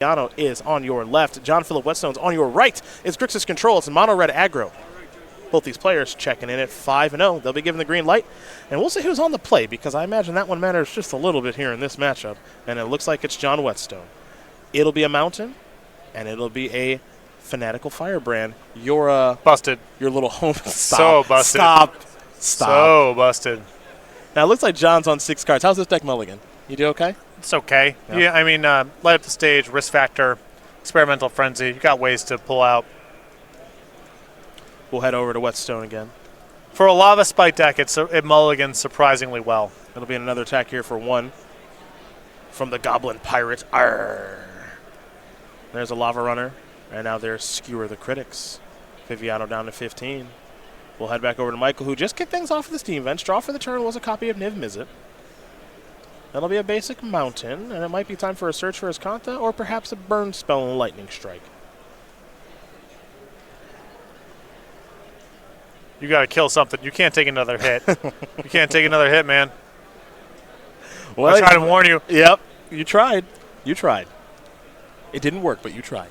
Viviano is on your left. John Philip Whetstone's on your right. It's Grixis Control. It's Mono Red Aggro. Both these players checking in at 5-0. They'll be given the green light. And we'll see who's on the play, because I imagine that one matters just a little bit here in this matchup. And it looks like it's John Whetstone. It'll be a Mountain, and it'll be a Fanatical Firebrand. You're busted. Your little home. So busted. Stop. So busted. Now, it looks like John's on 6 cards. How's this deck mulligan? You do okay? It's okay. Yeah, I mean, light up the stage, risk factor, experimental frenzy. You got ways to pull out. We'll head over to Whetstone again. For a Lava Spike deck, it mulligans surprisingly well. It'll be another attack here for 1 from the Goblin Pirate. Arr. There's a Lava Runner, and now there's Skewer the Critics. Viviano down to 15. We'll head back over to Michael, who just kicked things off of the Steam bench. Draw for the turn was a copy of Niv Mizzet. That'll be a basic Mountain, and it might be time for a Search for Azcanta, or perhaps a Burn Spell and Lightning Strike. You got to kill something. You can't take another hit. You can't take another hit, man. Well, I tried to warn you. Yep, you tried. You tried. It didn't work, but you tried.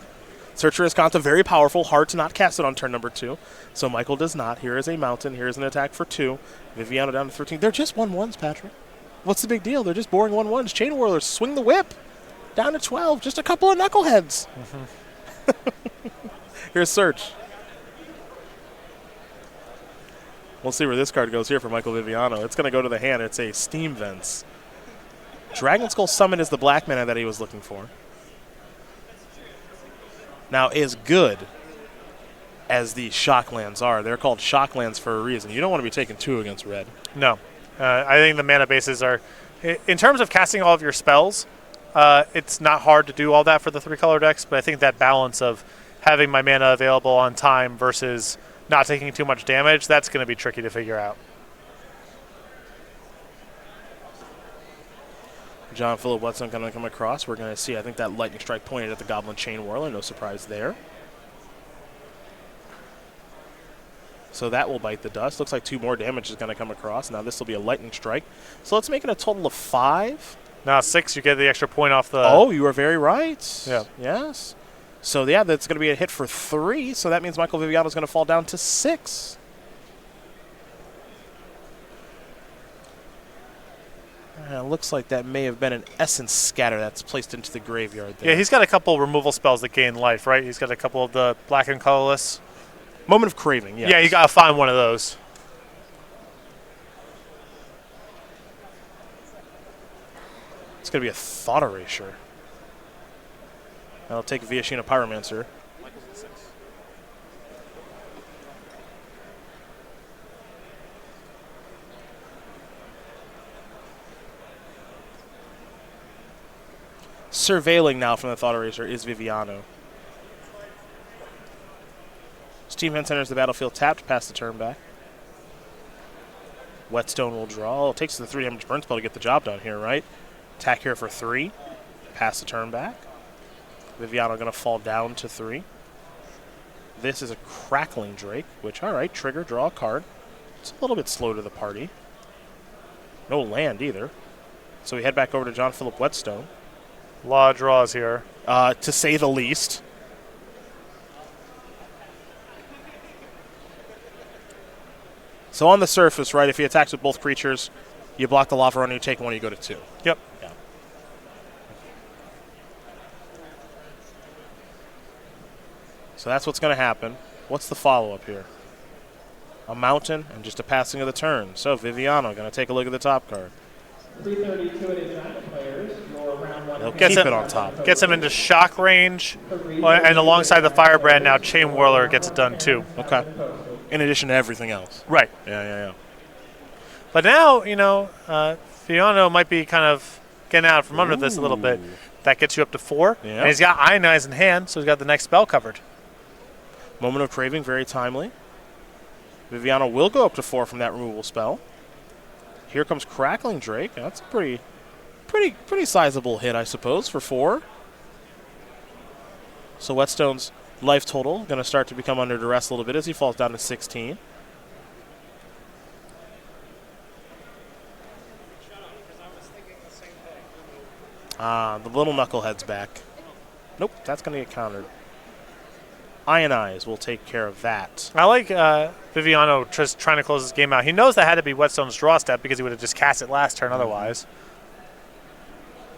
Search for Azcanta, very powerful. Hard to not cast it on turn number 2. So Michael does not. Here is a Mountain. Here is an attack for 2. Viviano down to 13. They're just 1-1s, Patrick. What's the big deal? They're just boring 1-1s. Chain Whirlers, swing the whip. Down to 12. Just a couple of knuckleheads. Here's Search. We'll see where this card goes here for Michael Viviano. It's going to go to the hand. It's a Steam Vents. Dragon Skull Summon is the black mana that he was looking for. Now, as good as these Shocklands are, they're called Shocklands for a reason. You don't want to be taking 2 against red. No. I think the mana bases are, in terms of casting all of your spells, it's not hard to do all that for the 3-color decks, but I think that balance of having my mana available on time versus not taking too much damage, that's going to be tricky to figure out. John Philip Whetstone going to come across. We're going to see, I think, that Lightning Strike pointed at the Goblin Chain Whirler. No surprise there. So that will bite the dust. Looks like 2 more damage is going to come across. Now this will be a Lightning Strike. So let's make it a total of 5. Now 6, you get the extra point off the... Oh, you are very right. Yeah. Yes. So, yeah, that's going to be a hit for 3. So that means Michael Viviano is going to fall down to 6. It looks like that may have been an Essence Scatter that's placed into the graveyard there. Yeah, he's got a couple removal spells that gain life, right? He's got a couple of the black and colorless. Moment of Craving, yes. Yeah, you got to find one of those. It's going to be a Thought Erasure. That'll take Viashina Pyromancer. Michael's at 6. Surveilling now from the Thought Eraser is Viviano. Steam Vents enters the battlefield tapped, pass the turn back. Whetstone will draw. Oh, it takes the 3 damage burn spell to get the job done here, right? Attack here for 3. Pass the turn back. Viviano going to fall down to 3. This is a Crackling Drake, which, all right, trigger, draw a card. It's a little bit slow to the party. No land either. So we head back over to John Philip Whetstone. A lot of draws here. To say the least. So on the surface, right, if he attacks with both creatures, you block the Lava Runner, you take 1, you go to 2. Yep. Yeah. So that's what's going to happen. What's the follow-up here? A Mountain and just a passing of the turn. So Viviano going to take a look at the top card. 332 at his time, players. Your round 1. He'll keep it on top. Gets him into shock range, and alongside the Firebrand now, Chain Whirler gets it done too. Okay. In addition to everything else. Right. Yeah. But now, you know, Viviano might be kind of getting out from under this a little bit. That gets you up to 4. Yeah. And he's got Ionize in hand, so he's got the next spell covered. Moment of Craving, very timely. Viviano will go up to 4 from that removal spell. Here comes Crackling Drake. That's a pretty sizable hit, I suppose, for 4. So Whetstone's life total going to start to become under duress a little bit as he falls down to 16. The little knucklehead's back. Nope, that's going to get countered. Ionize will take care of that. I like Viviano just trying to close this game out. He knows that had to be Whetstone's draw step because he would have just cast it last turn otherwise.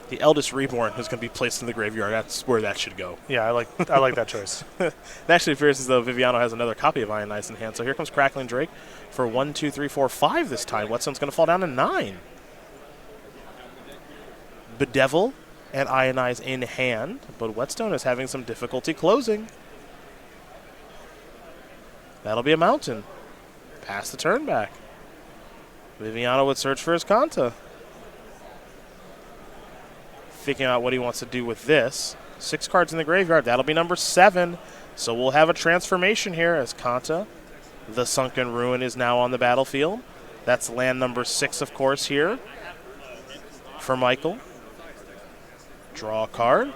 The Eldest Reborn is going to be placed in the graveyard. That's where that should go. Yeah, I like that choice. It actually appears as though Viviano has another copy of Ionize in hand. So here comes Crackling Drake for 1, 2, 3, 4, 5 this time. Whetstone's going to fall down to 9. Bedevil and Ionize in hand, but Whetstone is having some difficulty closing. That'll be a mountain. Pass the turn back. Viviano would search for his Kanta. Figuring out what he wants to do with this. 6 cards in the graveyard. That'll be number 7. So we'll have a transformation here as Kanta, the Sunken Ruin, is now on the battlefield. That's land number 6, of course, here for Michael. Draw a card.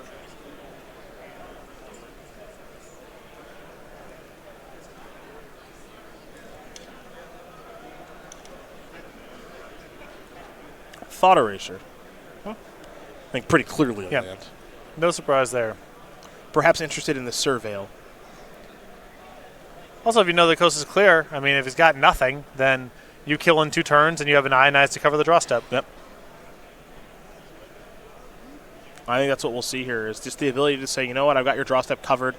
Thought Eraser. I think pretty clearly on land. No surprise there. Perhaps interested in the Surveil. Also, if you know the coast is clear, I mean, if he's got nothing, then you kill in 2 turns and you have an Ionize to cover the draw step. Yep. I think that's what we'll see here is just the ability to say, you know what, I've got your draw step covered.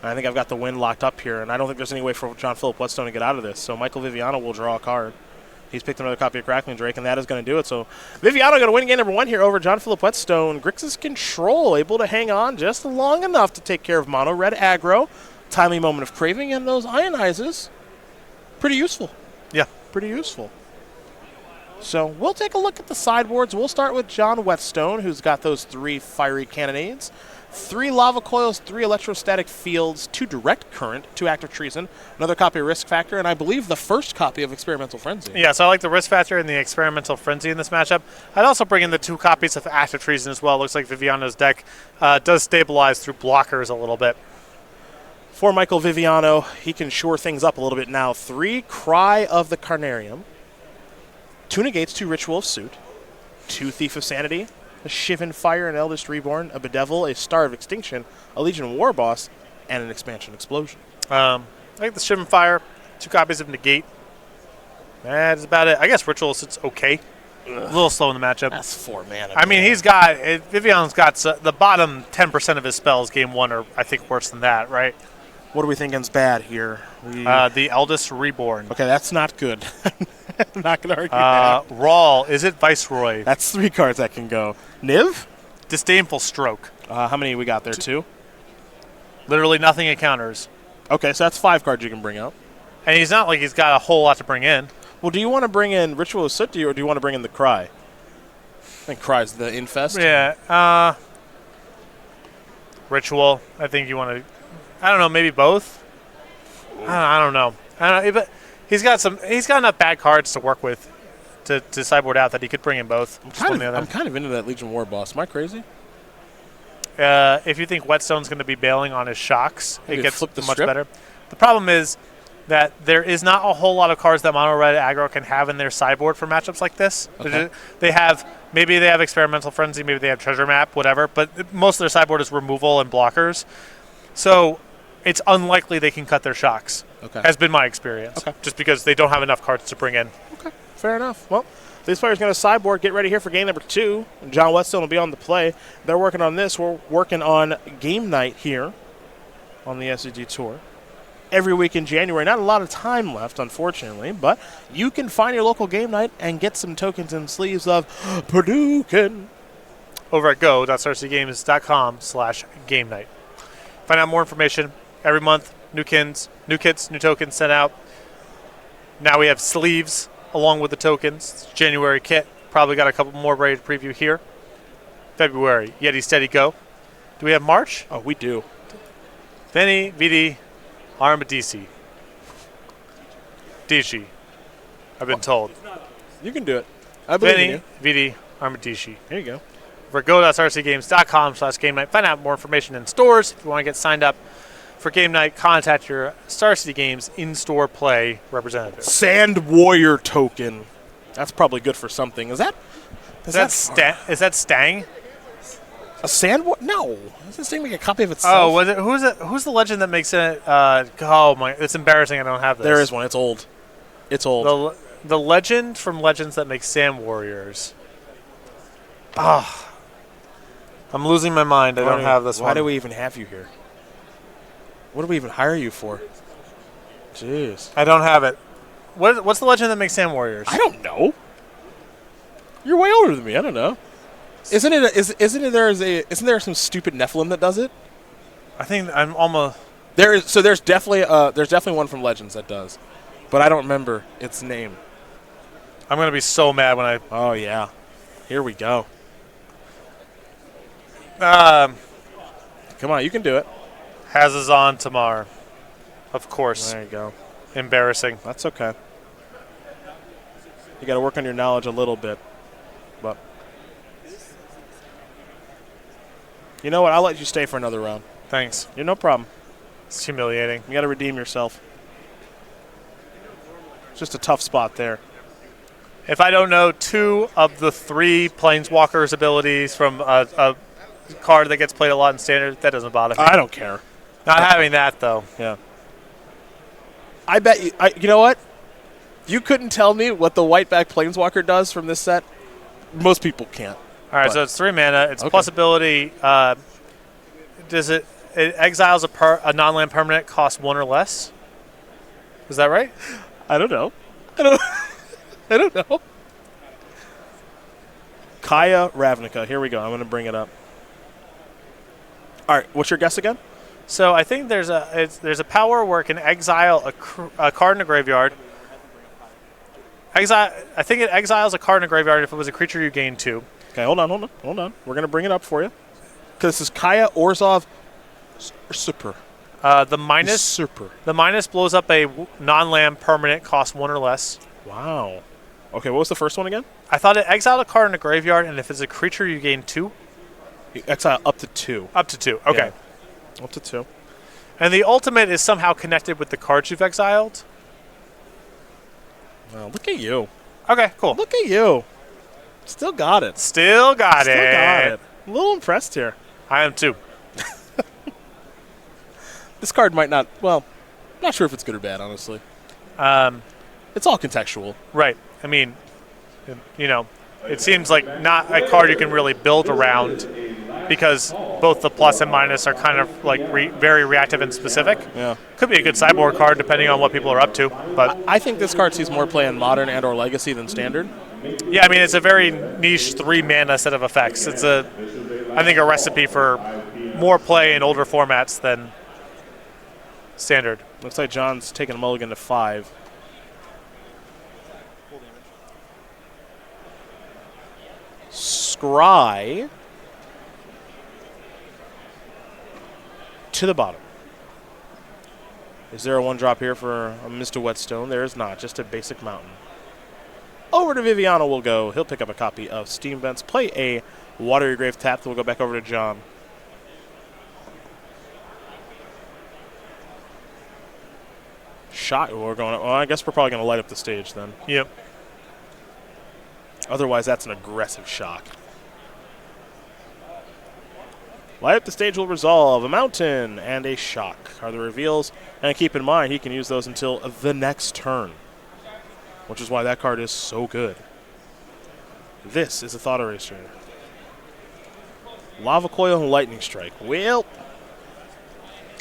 And I think I've got the win locked up here, and I don't think there's any way for John Philip Whetstone to get out of this. So Michael Viviano will draw a card. He's picked another copy of Crackling Drake, and that is going to do it. So Viviano going to win game number 1 here over John Philip Whetstone. Grixis Control able to hang on just long enough to take care of mono red aggro. Timely moment of craving, and those Ionizes, pretty useful. Yeah. Pretty useful. So we'll take a look at the sideboards. We'll start with John Whetstone, who's got those 3 fiery cannonades, 3 lava coils, 3 electrostatic fields, 2 direct current, 2 active treason, another copy of Risk Factor, and I believe the first copy of Experimental Frenzy. Yeah, so I like the Risk Factor and the Experimental Frenzy in this matchup. I'd also bring in the 2 copies of Active Treason as well. Looks like Viviano's deck does stabilize through blockers a little bit. For Michael Viviano, he can shore things up a little bit now. 3 Cry of the Carnarium, 2 Negates, 2 Ritual of Suit, 2 Thief of Sanity, a Shivan Fire, an Eldest Reborn, a Bedevil, a Star of Extinction, a Legion War Boss, and an Expansion Explosion. I like the Shivan Fire, 2 copies of Negate. That's about it. I guess Ritual of Suit's okay. A little slow in the matchup. That's 4 mana. I mean, Viviano's got the bottom 10% of his spells game 1 are, I think, worse than that, right? What are we thinking's bad here? The Eldest Reborn. Okay, that's not good. I'm not going to argue that. Rawl, is it Viceroy? That's 3 cards that can go. Niv? Disdainful Stroke. How many we got there? 2? Literally nothing it counters. Okay, so that's 5 cards you can bring out. And he's not like he's got a whole lot to bring in. Well, do you want to bring in Ritual of Soot, or do you want to bring in the Cry? I think Cry's the Infest. Yeah. Ritual. I think you want to... I don't know, maybe both? I don't know. But he's got enough bad cards to work with to sideboard out that he could bring in both. I'm kind of into that Legion War Boss. Am I crazy? If you think Whetstone's going to be bailing on his shocks, Maybe it gets flip the much strip? better. The problem is that there is not a whole lot of cards that mono red aggro can have in their sideboard for matchups like this. Okay. Maybe they have Experimental Frenzy, maybe they have Treasure Map, whatever, but most of their sideboard is removal and blockers. So it's unlikely they can cut their shocks, has been my experience, just because they don't have enough cards to bring in. Okay, fair enough. Well, this player's going to sideboard, get ready here for game number 2. John Whetstone will be on the play. They're working on this. We're working on game night here on the SCG Tour. Every week in January. Not a lot of time left, unfortunately, but you can find your local game night and get some tokens and sleeves of Purdue-kin. Over at go.cerseigames.com/game night. Find out more information. Every month, new kits, new tokens sent out. Now we have sleeves along with the tokens. It's January kit. Probably got a couple more ready to preview here. February, Yeti Steady Go. Do we have March? Oh, we do. Veni, Vidi, Armadisi. DC. I've been told. You can do it. I believe in Veni, you. Vidi, Armadisi. Here you go. For go.cerseigames.com/game night. Find out more information in stores. If you want to get signed up for game night, contact your Star City Games in-store play representative. Sand Warrior token. That's probably good for something. Is that Stang? A sand? No. Doesn't this thing make a copy of itself? Oh, was it? Who's it? Who's the legend that makes it? Oh my! It's embarrassing. I don't have this. There is one. It's old. It's old. The legend from Legends that makes Sand Warriors. Ah, I'm losing my mind. I don't have this one. Why do we even have you here? What do we even hire you for? Jeez. I don't have it. What's the legend that makes Sand Warriors? I don't know. You're way older than me. I don't know. Isn't there some stupid Nephilim that does it? I think I'm almost. There's definitely one from Legends that does, but I don't remember its name. I'm gonna be so mad when I. Oh yeah, here we go. Come on, you can do it. Hazazon Tamar, of course. There you go. Embarrassing. That's okay. You got to work on your knowledge a little bit, but you know what? I'll let you stay for another round. Thanks. You're no problem. It's humiliating. You got to redeem yourself. It's just a tough spot there. If I don't know 2 of the 3 Planeswalker's abilities from a card that gets played a lot in Standard, that doesn't bother me. I don't care. Not having that, though. Yeah. I bet you. You know what? You couldn't tell me what the whiteback Planeswalker does from this set. Most people can't. All right, so it's 3 mana. It's plus ability. Does it exiles a non-land permanent, cost 1 or less? Is that right? I don't know. I don't know. Kaya Ravnica. Here we go. I'm going to bring it up. All right. What's your guess again? So I think there's a power where it can exile a card in a graveyard. I think it exiles a card in a graveyard. If it was a creature, you gain 2. Okay, hold on. We're going to bring it up for you. Because this is Kaya Orzhov Super. The minus blows up a non-land permanent, cost 1 or less. Wow. Okay, what was the first one again? I thought it exiled a card in a graveyard, and if it's a creature, you gain 2. You exile up to 2. Up to 2. Okay. Yeah. Up to 2. And the ultimate is somehow connected with the cards you've exiled. Wow, look at you. Okay, cool. Look at you. Still got it. Still got it. I'm a little impressed here. I am too. This card might not, well, not sure if it's good or bad, honestly. It's all contextual. Right. I mean, you know, it seems like not a card you can really build around because both the plus and minus are kind of like very reactive and specific. Yeah. Could be a good sideboard card depending on what people are up to. But I think this card sees more play in Modern and or Legacy than Standard. Yeah, I mean, it's a very niche 3-mana set of effects. It's I think, a recipe for more play in older formats than Standard. Looks like John's taking a mulligan to 5. Scry to the bottom. Is there a 1-drop here for a Mr. Whetstone? There is not, just a basic mountain. Over to Viviano we'll go. He'll pick up a copy of Steam Vents, play a Water Your Grave tap, then we'll go back over to John. Shot. We're going. Well, I guess we're probably going to light up the stage then. Yep. Otherwise, that's an aggressive shock. Light up the stage will resolve a mountain and a shock are the reveals. And keep in mind, he can use those until the next turn, which is why that card is so good. This is a Thought Eraser. Lava Coil and Lightning Strike. Well,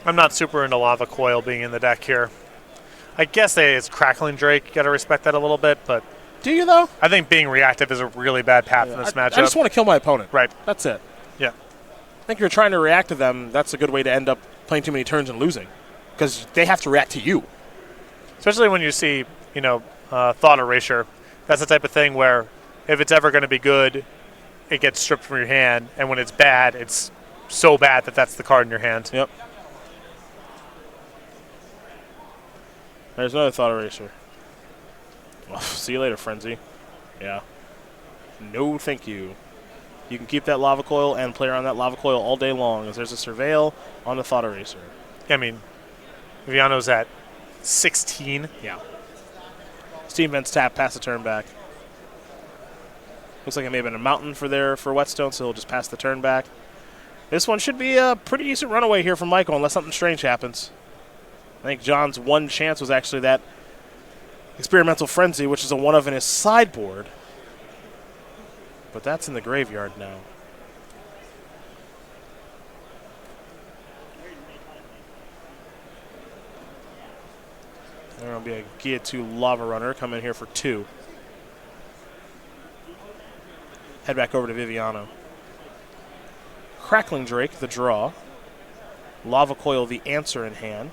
I'm not super into Lava Coil being in the deck here. I guess it's Crackling Drake. You got to respect that a little bit, but do you though? I think being reactive is a really bad path in this matchup. I just want to kill my opponent. Right. That's it. Yeah. I think if you're trying to react to them, that's a good way to end up playing too many turns and losing, because they have to react to you. Especially when you see, Thought Erasure. That's the type of thing where if it's ever going to be good, it gets stripped from your hand, and when it's bad, it's so bad that that's the card in your hand. Yep. There's another Thought Eraser. Well, see you later, Frenzy. Yeah. No, thank you. You can keep that Lava Coil and play around that Lava Coil all day long, as there's a Surveil on the Thought Eraser. I mean, Viviano's at 16. Yeah. Steam Vents tap, pass the turn back. Looks like it may have been a mountain for Whetstone, so he'll just pass the turn back. This one should be a pretty decent runaway here from Michael, unless something strange happens. I think John's one chance was actually that Experimental Frenzy, which is a 1-of in his sideboard. But that's in the graveyard now. There will be a Gear 2 Lava Runner coming here for 2. Head back over to Viviano. Crackling Drake, the draw. Lava Coil, the answer in hand.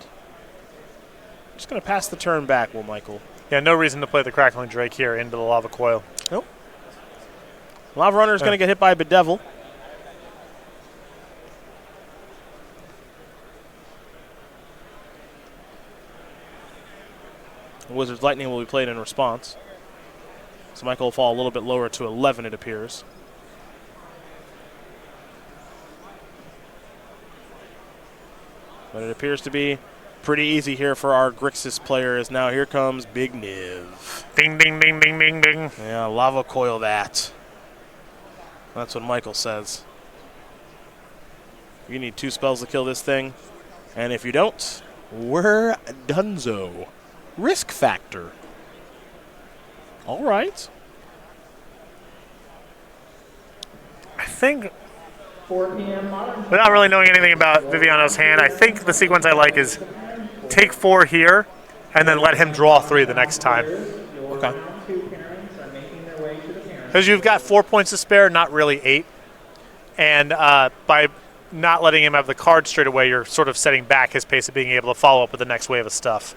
Just going to pass the turn back, will Michael. Yeah, no reason to play the Crackling Drake here into the Lava Coil. Nope. Lava Runner is going to get hit by Bedevil. Wizard's Lightning will be played in response. So Michael will fall a little bit lower to 11, it appears. But it appears to be pretty easy here for our Grixis player, as now here comes Big Niv. Ding, ding, ding, ding, ding, ding. Yeah, Lava Coil that. That's what Michael says. You need 2 spells to kill this thing. And if you don't, we're donezo. Risk factor. All right. I think, 4 p.m. modern. without really knowing anything about Viviano's hand, I think the sequence I like is take 4 here and then let him draw 3 the next time. Okay. Round 2 parents are making their way to the parents. Because you've got 4 points to spare, not really 8. And by not letting him have the card straight away, you're sort of setting back his pace of being able to follow up with the next wave of stuff.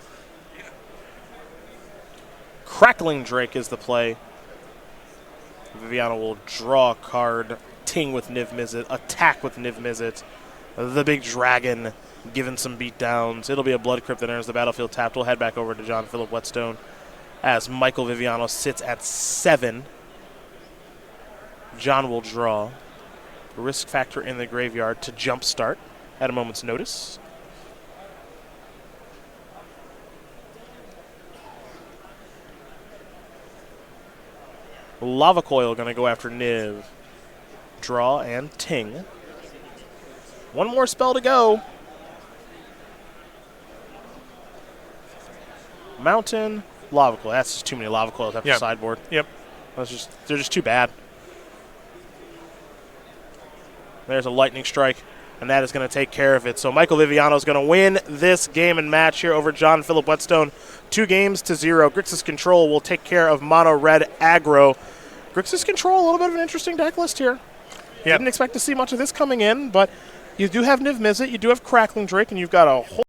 Crackling Drake is the play. Viviano will draw a card, ting with Niv Mizzet, attack with Niv Mizzet. The big dragon giving some beatdowns. It'll be a Blood Crypt that enters the battlefield tapped. We'll head back over to John Philip Whetstone as Michael Viviano sits at 7. John will draw. Risk factor in the graveyard to jumpstart at a moment's notice. Lava Coil going to go after Niv. Draw and ting. 1 more spell to go. Mountain, Lava Coil. That's just too many Lava Coils after sideboard. Yep. They're just too bad. There's a Lightning Strike, and that is going to take care of it. So Michael Viviano is going to win this game and match here over John Philip Whetstone. 2-0. Grixis Control will take care of Mono Red Aggro. Grixis Control, a little bit of an interesting deck list here. Yep. Didn't expect to see much of this coming in, but you do have Niv Mizzet, you do have Crackling Drake, and you've got a whole